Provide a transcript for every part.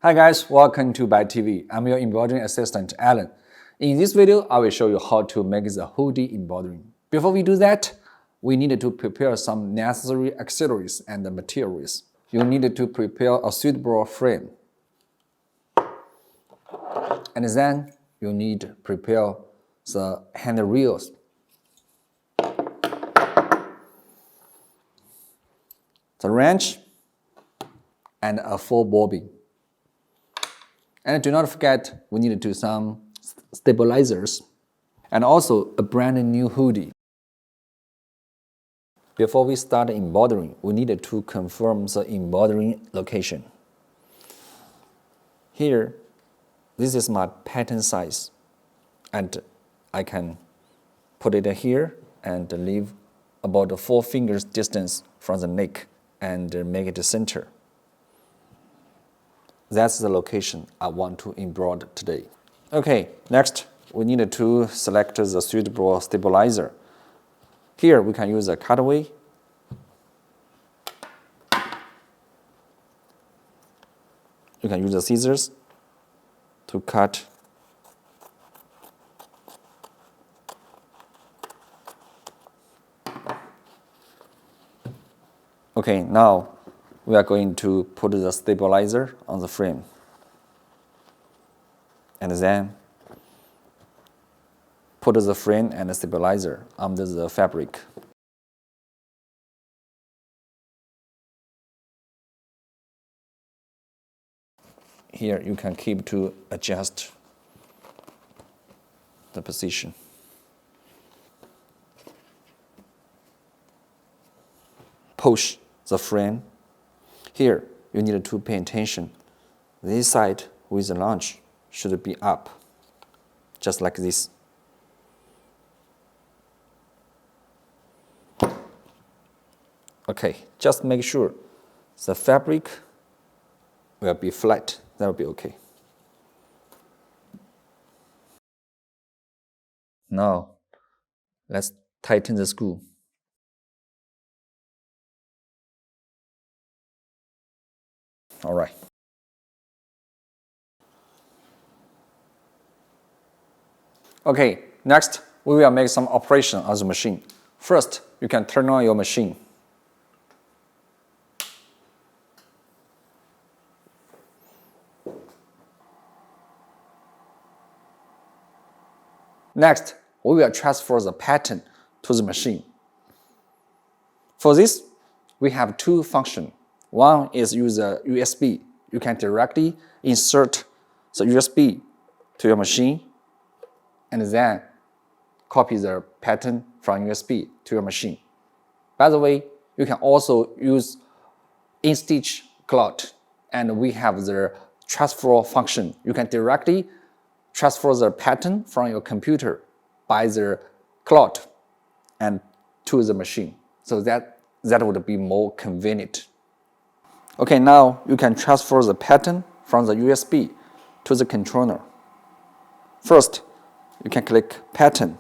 Hi guys, welcome to BAI TV. I'm your embroidery assistant, Alan. In this video, I will show you how to make the hoodie embroidery. Before we do that, we need to prepare some necessary accessories and materials. You need to prepare a suitable frame. And then you need to prepare the handrails. The wrench and a full bobbin. And do not forget, we need to do some stabilizers and also a brand new hoodie. Before we start embroidering, we need to confirm the embroidering location. Here, this is my pattern size, and I can put it here and leave about 4 fingers distance from the neck and make it the center. That's the location I want to embroider today. Okay, next we need to select the suitable stabilizer. Here we can use a cutaway. You can use the scissors to cut. Okay, now we are going to put the stabilizer on the frame. And then put the frame and the stabilizer under the fabric. Here you can keep to adjust the position. Push the frame. Here, you need to pay attention. This side with the launch should be up, just like this. Okay, just make sure the fabric will be flat. That will be okay. Now, let's tighten the screw. All right. Okay, next we will make some operation on the machine. First, you can turn on your machine. Next, we will transfer the pattern to the machine. For this, we have 2 functions. One is use a USB. You can directly insert the USB to your machine and then copy the pattern from USB to your machine. By the way, you can also use in-stitch cloth, and we have the transfer function. You can directly transfer the pattern from your computer by the cloth and to the machine. So that would be more convenient. Okay, now you can transfer the pattern from the USB to the controller. First, you can click Pattern,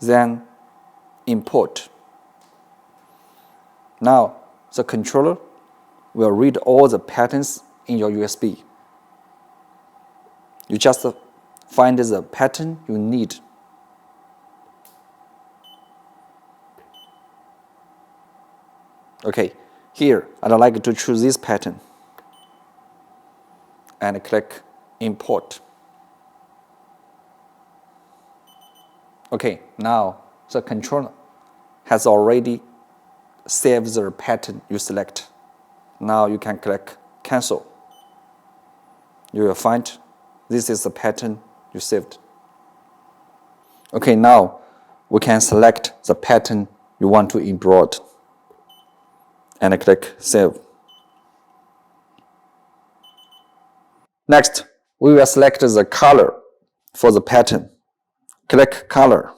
then Import. Now, the controller will read all the patterns in your USB. You just find the pattern you need. Okay. Here, I'd like to choose this pattern and click Import. Okay, now the controller has already saved the pattern you select. Now you can click Cancel. You will find this is the pattern you saved. Okay, now we can select the pattern you want to embroider and click Save. Next, we will select the color for the pattern. Click Color.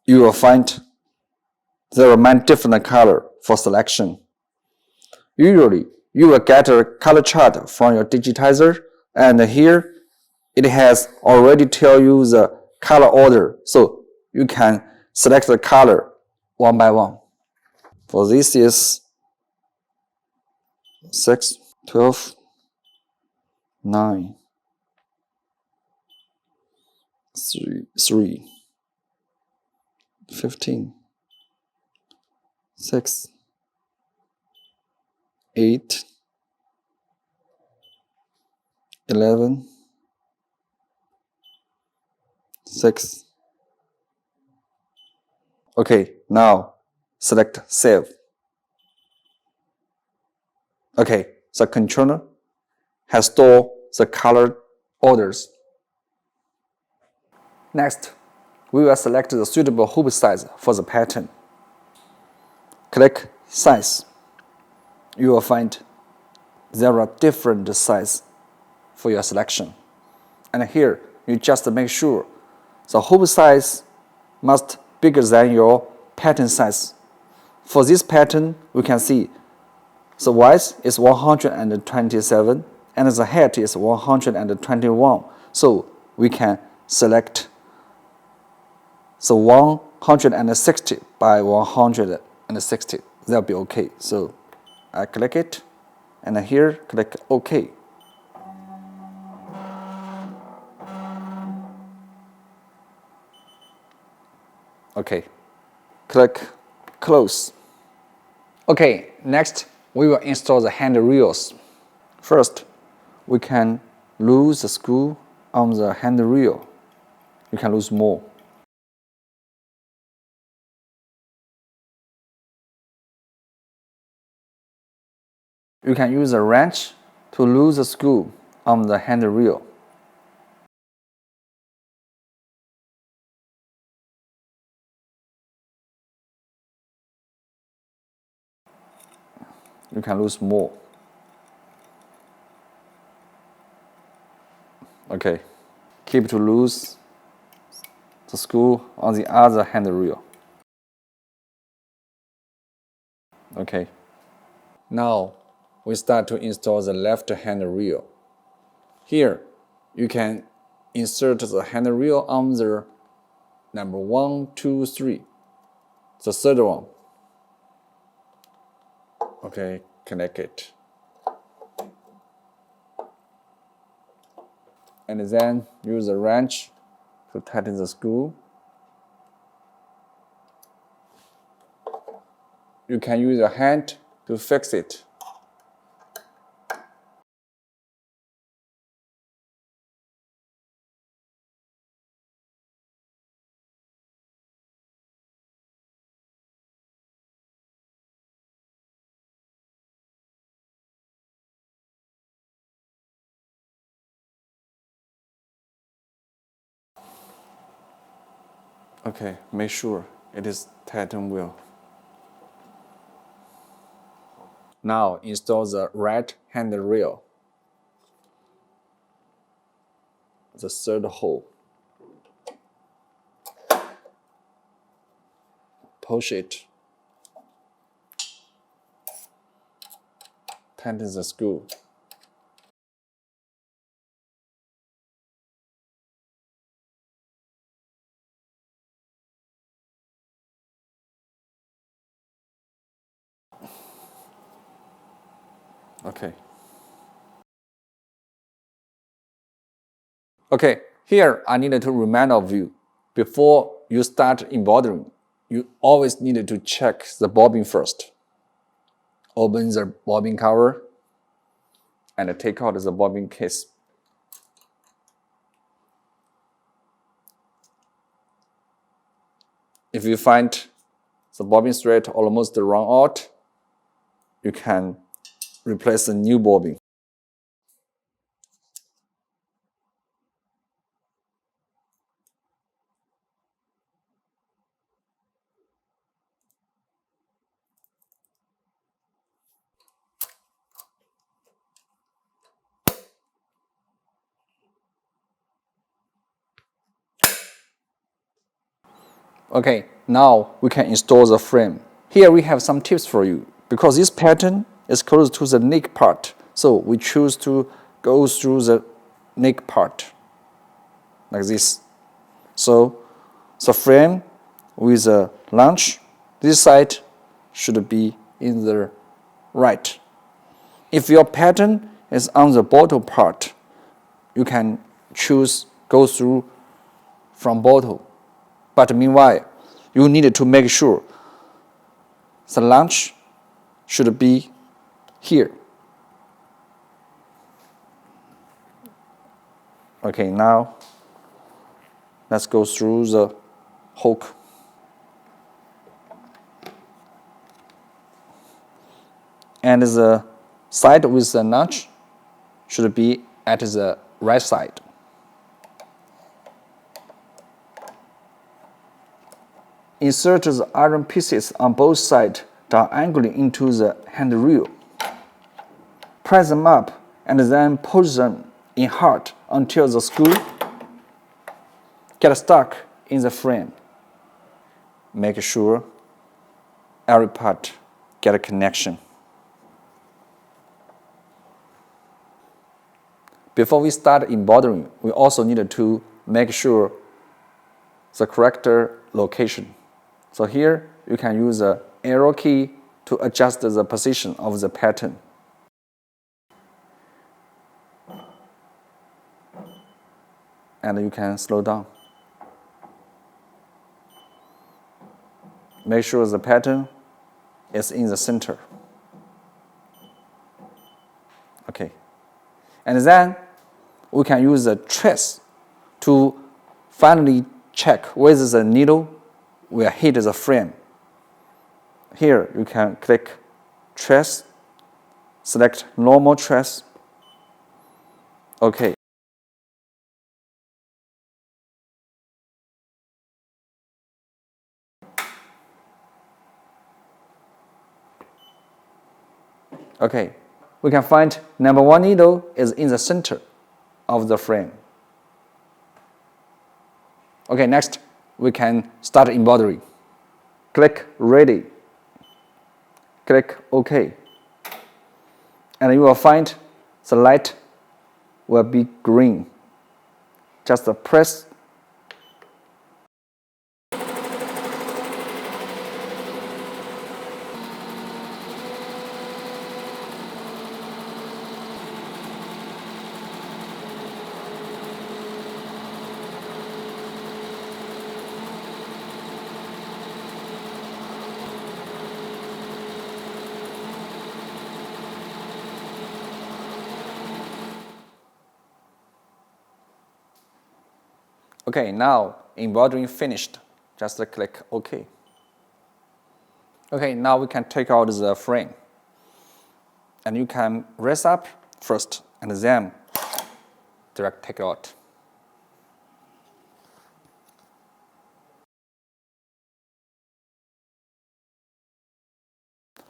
You will find there are many different colors for selection. Usually, you will get a color chart from your digitizer, and here it has already tell you the color order, so you can select the color one by one. For this is 6, 12, 9, 3, 15, 6, 8, 11, 6. Okay, now select Save. Okay, the controller has stored the colored orders. Next, we will select the suitable hoop size for the pattern. Click Size. You will find there are different sizes for your selection. And here, you just make sure the hoop size must be bigger than your pattern size. For this pattern, we can see the width is 127 and the height is 121. So we can select the 160 by 160. That'll be okay. So I click it and here click OK. Okay, click Close. Okay, next we will install the hand rails. First, we can lose the screw on the hand rail. You can lose more. You can use a wrench to lose the screw on the hand rail. You can lose more. Okay, keep to lose the screw on the other hand rail. Okay, now we start to install the left hand rail. Here, you can insert the hand rail on the number 1, 2, 3, the third one. Okay, connect it. And then use a wrench to tighten the screw. You can use your hand to fix it. Okay, make sure it is tightened well. Now install the right hand rail, the third hole. Push it. Tighten the screw. Okay. Okay, here I needed to remind of you, before you start embroidering, you always needed to check the bobbin first. Open the bobbin cover and take out the bobbin case. If you find the bobbin thread almost run out, you can replace the new bobbin. Okay, now we can install the frame. Here we have some tips for you. Because this pattern is close to the neck part, so we choose to go through the neck part, like this. So the frame with the launch, this side should be in the right. If your pattern is on the bottle part, you can choose go through from bottle. But meanwhile, you need to make sure the launch should be here. Okay, now let's go through the hook. And the side with the notch should be at the right side. Insert the iron pieces on both sides diagonally into the handrail. Press them up and then push them in hard until the screw gets stuck in the frame. Make sure every part get a connection. Before we start embroidering, we also need to make sure the correct location. So here you can use the arrow key to adjust the position of the pattern. And you can slow down. Make sure the pattern is in the center. Okay. And then we can use the trace to finally check whether the needle will hit the frame. Here you can click trace, select normal trace. Okay. Okay, we can find number 1 needle is in the center of the frame. Okay, next we can start embroidery. Click ready. Click OK. And you will find the light will be green. Just press. Okay, now embroidering finished. Just click OK. Okay, now we can take out the frame. And you can raise up first and then direct take out.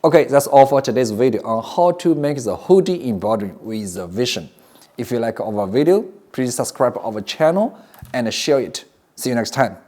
Okay, that's all for today's video on how to make the hoodie embroidery with the Vision. If you like our video, please subscribe our channel and share it. See you next time.